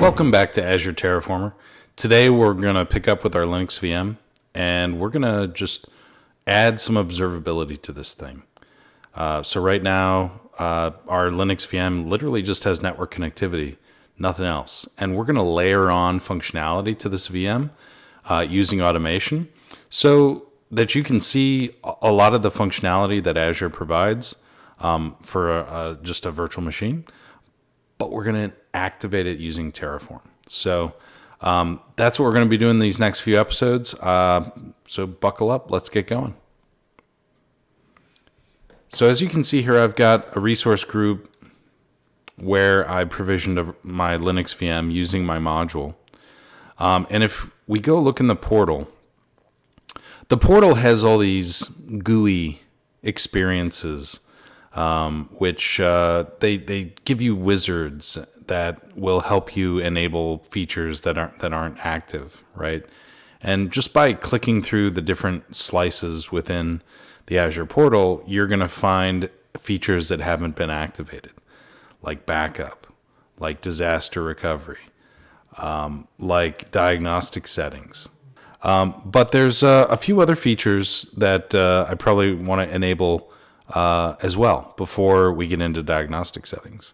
Welcome back to Azure Terraformer. Today we're going to pick up with our Linux VM and we're going to just add some observability to this thing. So right now our Linux VM literally just has network connectivity, nothing else. And we're going to layer on functionality to this VM using automation so that you can see a lot of the functionality that Azure provides for just a virtual machine. But we're going to activate it using Terraform. So that's what we're going to be doing these next few episodes. So buckle up. Let's get going. So as you can see here, I've got a resource group where I provisioned my Linux VM using my module. And if we go look in the portal has all these GUI experiences, which they give you wizards that will help you enable features that aren't active, right? And just by clicking through the different slices within the Azure Portal, you're going to find features that haven't been activated, like backup, like disaster recovery, like diagnostic settings. But there's a few other features that I probably want to enable as well before we get into diagnostic settings.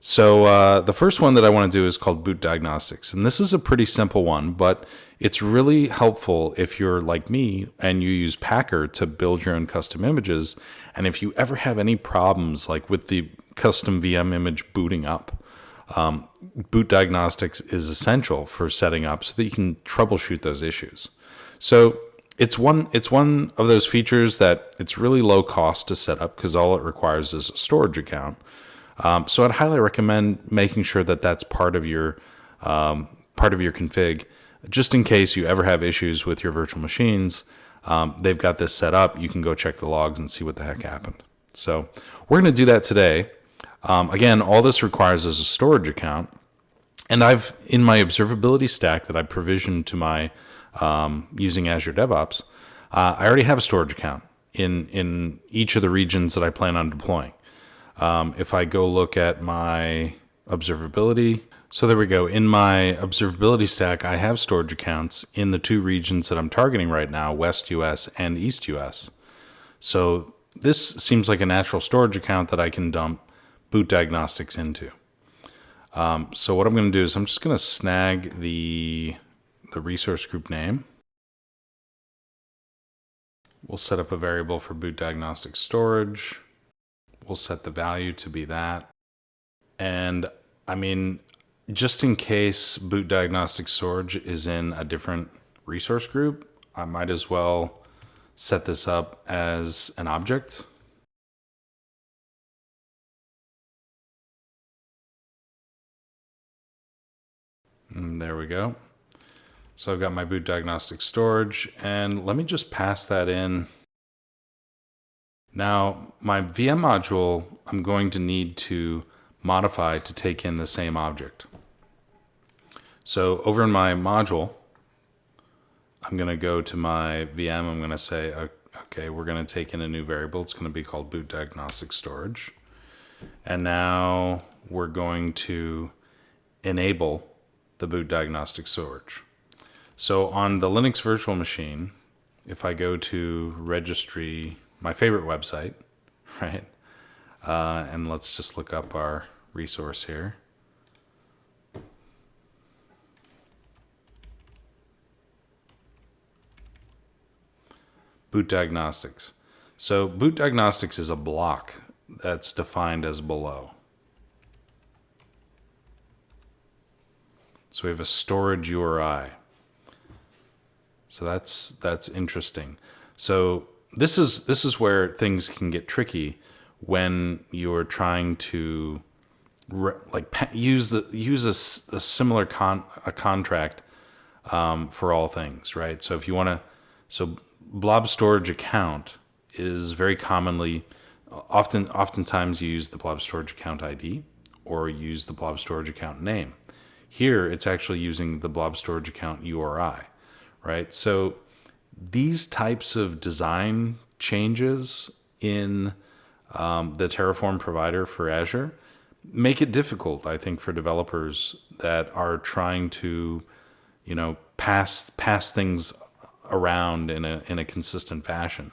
So the first one that I want to do is called Boot Diagnostics. And this is a pretty simple one, but it's really helpful if you're like me and you use Packer to build your own custom images. And if you ever have any problems like with the custom VM image booting up, Boot Diagnostics is essential for setting up so that you can troubleshoot those issues. So it's one of those features that it's really low cost to set up because all it requires is a storage account. So I'd highly recommend making sure that that's part of your config, just in case you ever have issues with your virtual machines. They've got this set up. You can go check the logs and see what the heck happened. So we're going to do that today. Again, all this requires is a storage account, and I've in my observability stack that I provisioned to my using Azure DevOps, I already have a storage account in each of the regions that I plan on deploying. If I go look at my observability, so there we go. In my observability stack, I have storage accounts in the two regions that I'm targeting right now, West US and East US. So this seems like a natural storage account that I can dump Boot Diagnostics into. So what I'm going to do is I'm just going to snag the resource group name. We'll set up a variable for Boot Diagnostics storage. We'll set the value to be that. And I mean, just in case Boot Diagnostics storage is in a different resource group, I might as well set this up as an object. And there we go. So I've got my Boot Diagnostics storage, and let me just pass that in. Now, my VM module, I'm going to need to modify to take in the same object. So over in my module, I'm going to go to my VM. I'm going to say, okay, we're going to take in a new variable. It's going to be called Boot Diagnostics storage. And now we're going to enable the Boot Diagnostics storage. So on the Linux virtual machine, if I go to registry, my favorite website, right? And let's just look up our resource here. Boot Diagnostics. So Boot Diagnostics is a block that's defined as below. So we have a storage URI. So that's interesting. So this is where things can get tricky when you're trying to use a similar contract for all things, right? So if you want to, so blob storage account is very commonly, oftentimes you use the blob storage account ID or use the blob storage account name. Here it's actually using the blob storage account URI, right? So these types of design changes in the Terraform provider for Azure make it difficult, I think, for developers that are trying to, pass things around in a consistent fashion.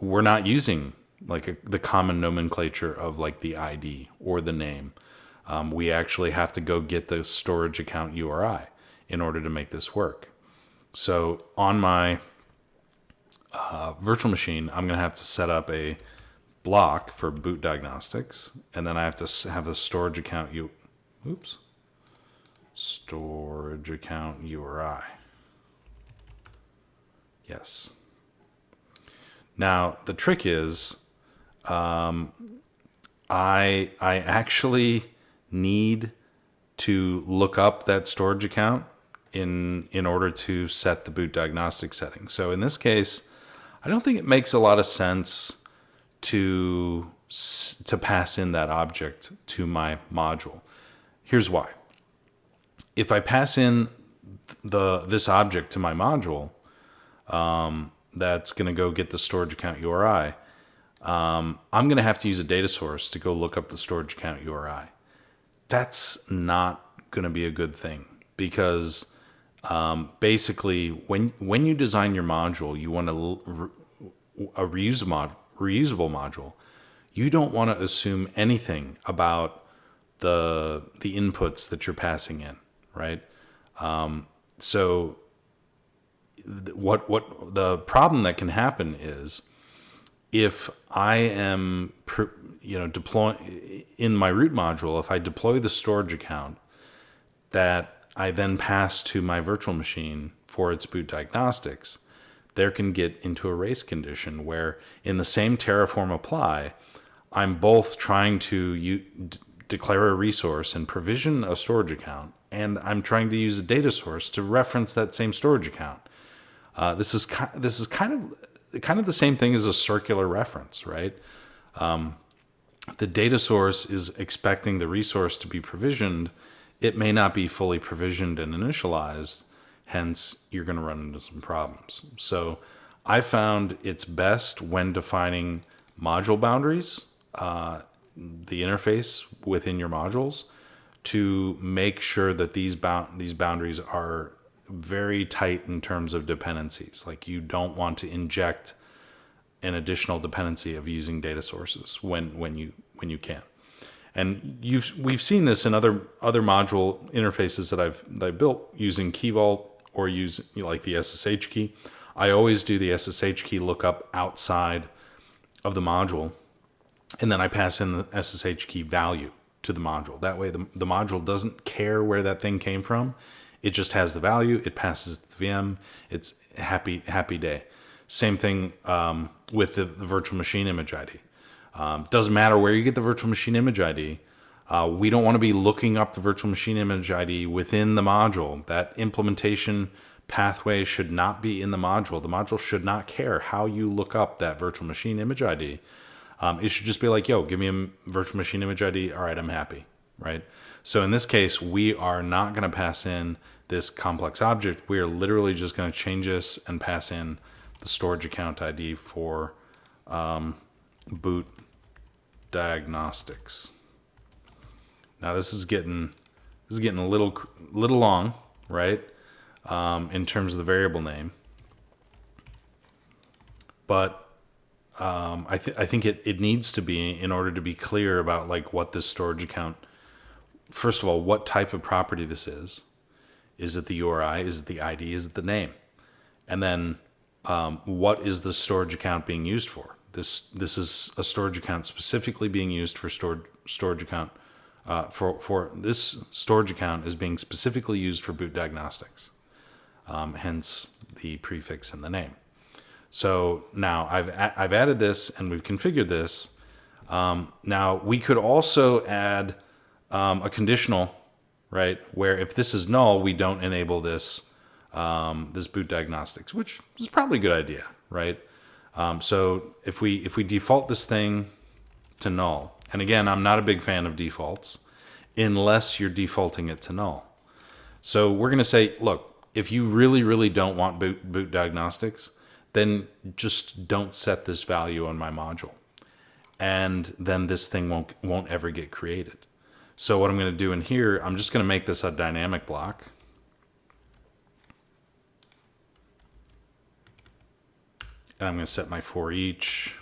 We're not using the common nomenclature of like the ID or the name. We actually have to go get the storage account URI in order to make this work. So on my virtual machine, I'm going to have to set up a block for Boot Diagnostics, and then I have to have a storage account storage account URI. Yes. Now the trick is, I actually need to look up that storage account in order to set the Boot Diagnostics setting. So in this case, I don't think it makes a lot of sense to pass in that object to my module. Here's why. If I pass in this object to my module, that's going to go get the storage account URI, I'm going to have to use a data source to go look up the storage account URI. That's not going to be a good thing, because basically when you design your module, you want a reusable module. You don't want to assume anything about the inputs that you're passing in, right? So what the problem that can happen is, if I am deploying in my root module, if I deploy the storage account that I then pass to my virtual machine for its Boot Diagnostics, there can get into a race condition where in the same Terraform apply, I'm both trying to declare a resource and provision a storage account, and I'm trying to use a data source to reference that same storage account. This is kind of the same thing as a circular reference, right? The data source is expecting the resource to be provisioned. It may not be fully provisioned and initialized, hence you're going to run into some problems. So I found it's best when defining module boundaries, the interface within your modules, to make sure that these boundaries are very tight in terms of dependencies. Like, you don't want to inject an additional dependency of using data sources when you can. And we've seen this in other module interfaces that I've built using Key Vault or use like the SSH key. I always do the SSH key lookup outside of the module, and then I pass in the SSH key value to the module. That way the module doesn't care where that thing came from. It just has the value. It passes the VM. It's happy day. Same thing with the virtual machine image ID. Doesn't matter where you get the virtual machine image ID. We don't want to be looking up the virtual machine image ID within the module. That implementation pathway should not be in the module. The module should not care how you look up that virtual machine image ID. It should just be like, yo, give me a virtual machine image ID. All right, I'm happy, right? So in this case, we are not going to pass in this complex object. We are literally just going to change this and pass in the storage account ID for Boot Diagnostics. Now this is getting a little long, right? In terms of the variable name, but I think it needs to be, in order to be clear about like what this storage account. First of all, what type of property this is. Is it the URI? Is it the ID? Is it the name? And then what is the storage account being used for? This is a storage account specifically being used for storage account. For this storage account is being specifically used for Boot Diagnostics. Hence the prefix and the name. So now I've added this and we've configured this. Now we could also add a conditional, right? Where if this is null, we don't enable this Boot Diagnostics, which is probably a good idea, right? So if we default this thing to null, and again, I'm not a big fan of defaults unless you're defaulting it to null. So we're going to say, look, if you really, really don't want Boot Diagnostics, then just don't set this value on my module. and then this thing won't ever get created. So what I'm going to do in here, I'm just going to make this a dynamic block. And I'm going to set my for each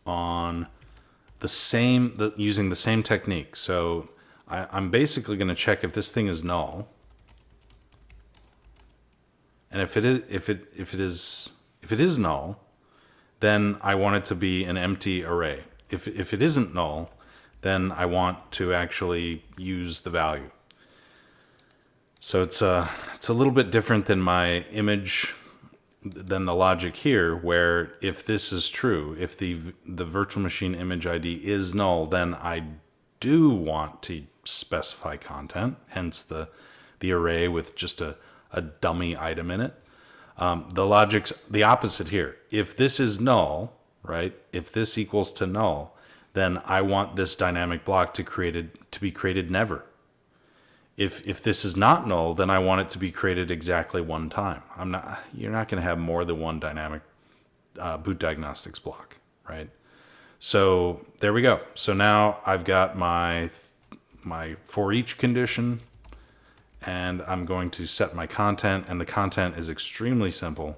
on the same, using the same technique. So I'm basically going to check if this thing is null. And if it is null, then I want it to be an empty array. If it isn't null, then I want to actually use the value. So it's a little bit different than my image, than the logic here, where if this is true, if the virtual machine image ID is null, then I do want to specify content, hence the array with just a dummy item in it. The logic's the opposite here. If this is null, right? If this equals to null, then I want this dynamic block to be created never. If this is not null, then I want it to be created exactly one time. You're not going to have more than one dynamic Boot Diagnostics block, right? So there we go. So now I've got my for each condition, and I'm going to set my content, and the content is extremely simple.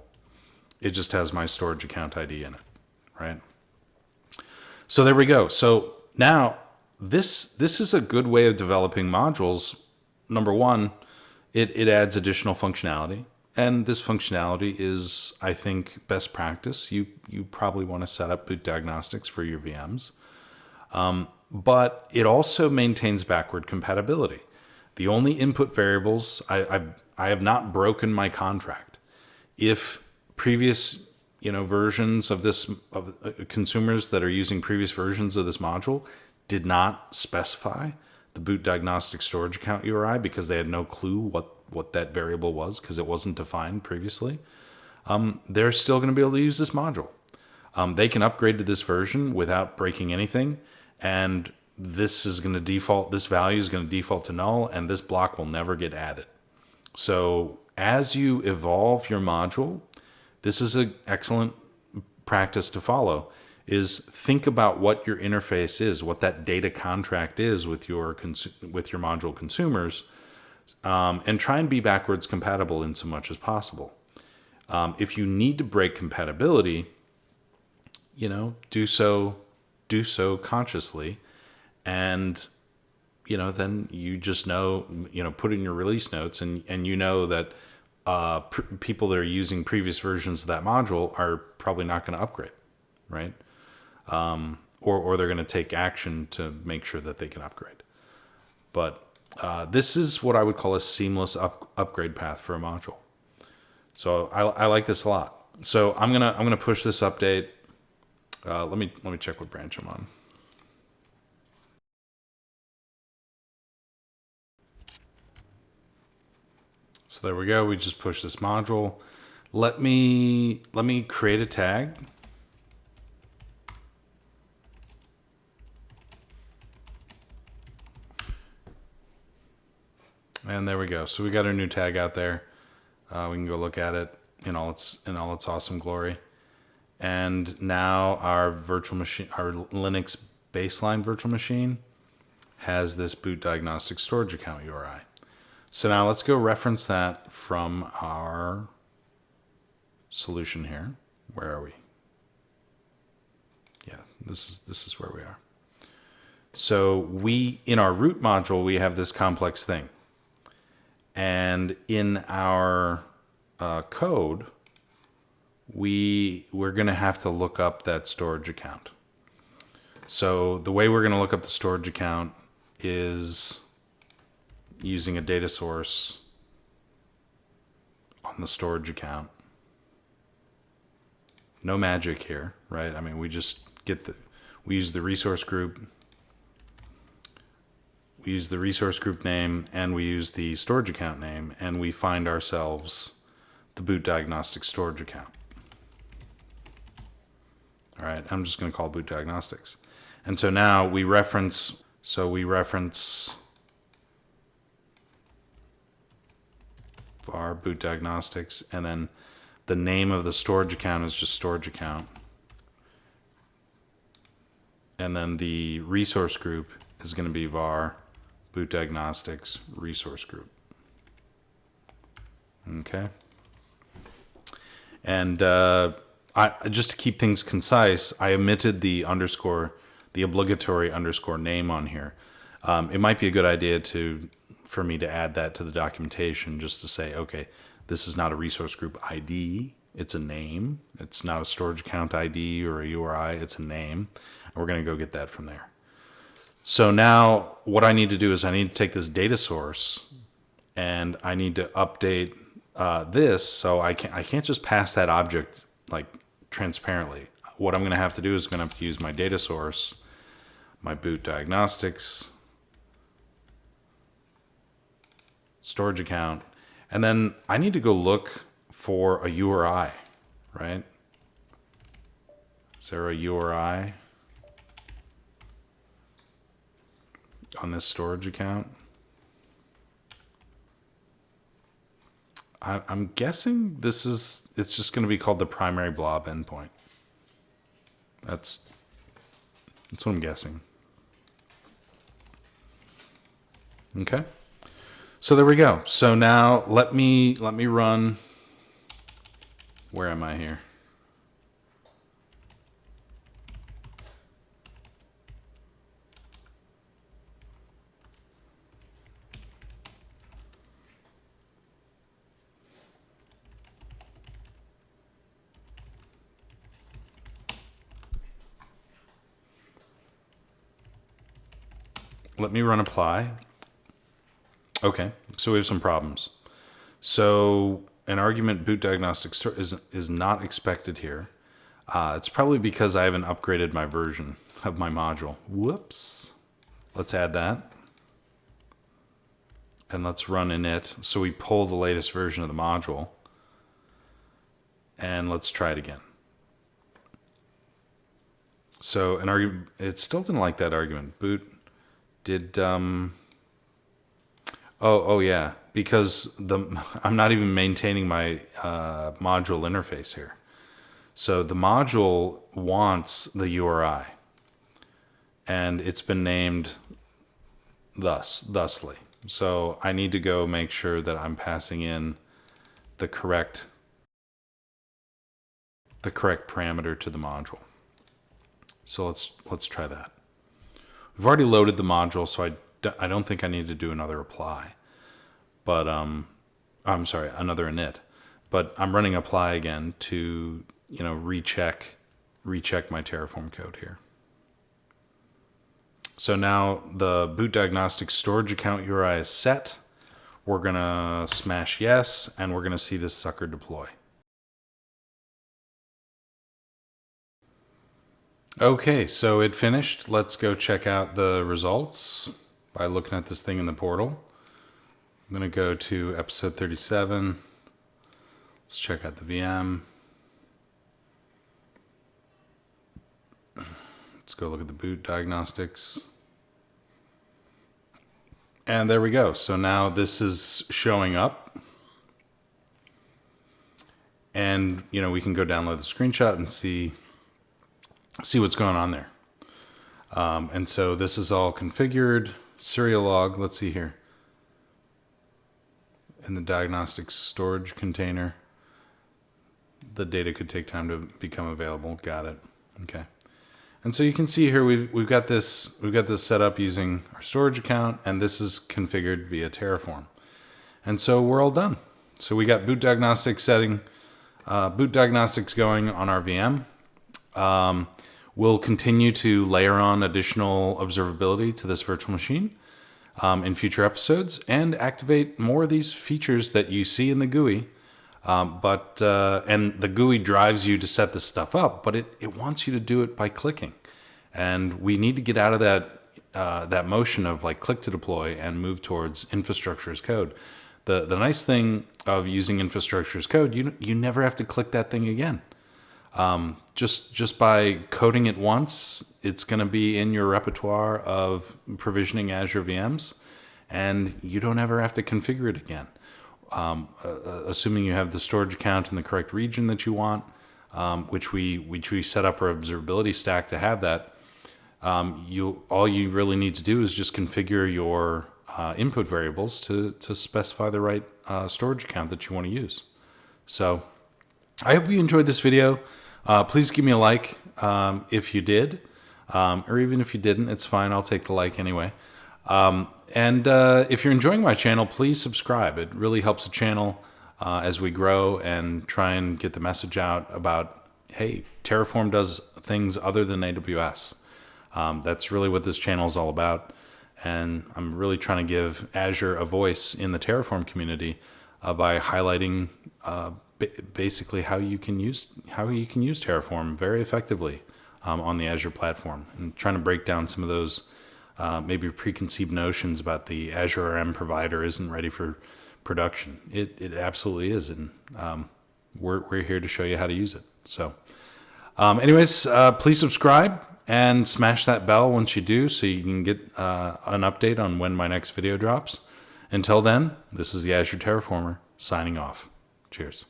It just has my storage account ID in it, right? So there we go. So now this is a good way of developing modules. Number one, it adds additional functionality, and this functionality is, I think, best practice. You probably want to set up Boot Diagnostics for your VMs, but it also maintains backward compatibility. The only input variables, I have not broken my contract. If previous versions of this, consumers that are using previous versions of this module did not specify the Boot Diagnostics storage account URI because they had no clue what that variable was because it wasn't defined previously, they're still going to be able to use this module. They can upgrade to this version without breaking anything, and this value is going to default to null, and this block will never get added. So as you evolve your module, this is an excellent practice to follow, is think about what your interface is, what that data contract is with your module consumers, and try and be backwards compatible in so much as possible. If you need to break compatibility, do so consciously, and then you just put in your release notes, and that people that are using previous versions of that module are probably not going to upgrade, right? Or they're going to take action to make sure that they can upgrade. But this is what I would call a seamless upgrade path for a module. So I like this a lot. So I'm gonna push this update. Let me check what branch I'm on. So there we go. We just pushed this module. Let me create a tag. And there we go. So we got our new tag out there. We can go look at it in all its awesome glory. And now our virtual machine, our Linux baseline virtual machine, has this Boot Diagnostics storage account URI. So now let's go reference that from our solution here. Where are we? Yeah, this is where we are. So in our root module, we have this complex thing. And in our code, we're going to have to look up that storage account. So the way we're going to look up the storage account is using a data source on the storage account. No magic here, right? I mean, we just we use the resource group. We use the resource group name, and we use the storage account name, and we find ourselves the Boot Diagnostics storage account. All right, I'm just going to call it Boot Diagnostics. And so now we reference var Boot Diagnostics, and then the name of the storage account is just storage account. And then the resource group is going to be var Boot Diagnostics resource group. Okay. And just to keep things concise, I omitted the obligatory underscore name on here. It might be a good idea for me to add that to the documentation, just to say, okay, this is not a resource group ID, it's a name. It's not a storage account ID or a URI, it's a name. And we're going to go get that from there. So now what I need to do is I need to take this data source and I need to update this, so I can't just pass that object like transparently. What I'm going to have to do is I'm going to have to use my data source, my Boot Diagnostics storage account, and then I need to go look for a URI, right? Is there a URI on this storage account? I'm guessing it's just going to be called the primary blob endpoint. That's what I'm guessing. Okay. So there we go. So now let me run. Where am I here? Let me run apply. Okay, so we have some problems. So an argument Boot Diagnostics is not expected here. It's probably because I haven't upgraded my version of my module. Whoops. Let's add that. And let's run init. So we pull the latest version of the module. And let's try it again. So an argument, it still didn't like that argument. Boot did, oh yeah, because I'm not even maintaining my module interface here. So the module wants the URI, and it's been named thusly. So I need to go make sure that I'm passing in the correct parameter to the module. So let's try that. We've already loaded the module, so I don't think I need to do another apply. But I'm sorry, another init. But I'm running apply again to recheck my Terraform code here. So now the Boot Diagnostics storage account URI is set. We're gonna smash yes, and we're gonna see this sucker deploy. Okay, so it finished. Let's go check out the results by looking at this thing in the portal. I'm going to go to episode 37. Let's check out the VM. Let's go look at the Boot Diagnostics. And there we go. So now this is showing up. And, we can go download the screenshot and see what's going on there. And so this is all configured. Serial log, let's see here. In the diagnostics storage container. The data could take time to become available. Got it. Okay. And so you can see here we've got this set up using our storage account, and this is configured via Terraform. And so we're all done. So we got Boot Diagnostics going on our VM. We'll continue to layer on additional observability to this virtual machine in future episodes and activate more of these features that you see in the GUI. And the GUI drives you to set this stuff up, but it wants you to do it by clicking. And we need to get out of that motion of like click to deploy and move towards infrastructure as code. The nice thing of using infrastructure as code, you never have to click that thing again. Just by coding it once, it's going to be in your repertoire of provisioning Azure VMs, and you don't ever have to configure it again. Assuming you have the storage account in the correct region that you want, which we set up our observability stack to have that. all you really need to do is just configure your input variables to specify the right storage account that you want to use. So I hope you enjoyed this video. Please give me a like if you did, or even if you didn't, it's fine. I'll take the like anyway. And if you're enjoying my channel, please subscribe. It really helps the channel as we grow and try and get the message out about, hey, Terraform does things other than AWS. That's really what this channel is all about. And I'm really trying to give Azure a voice in the Terraform community by highlighting basically how you can use Terraform very effectively on the Azure platform, and trying to break down some of those maybe preconceived notions about the Azure RM provider isn't ready for production. It absolutely is, and we're here to show you how to use it. So anyways, please subscribe and smash that bell once you do, so you can get an update on when my next video drops. Until then, this is the Azure Terraformer signing off. Cheers.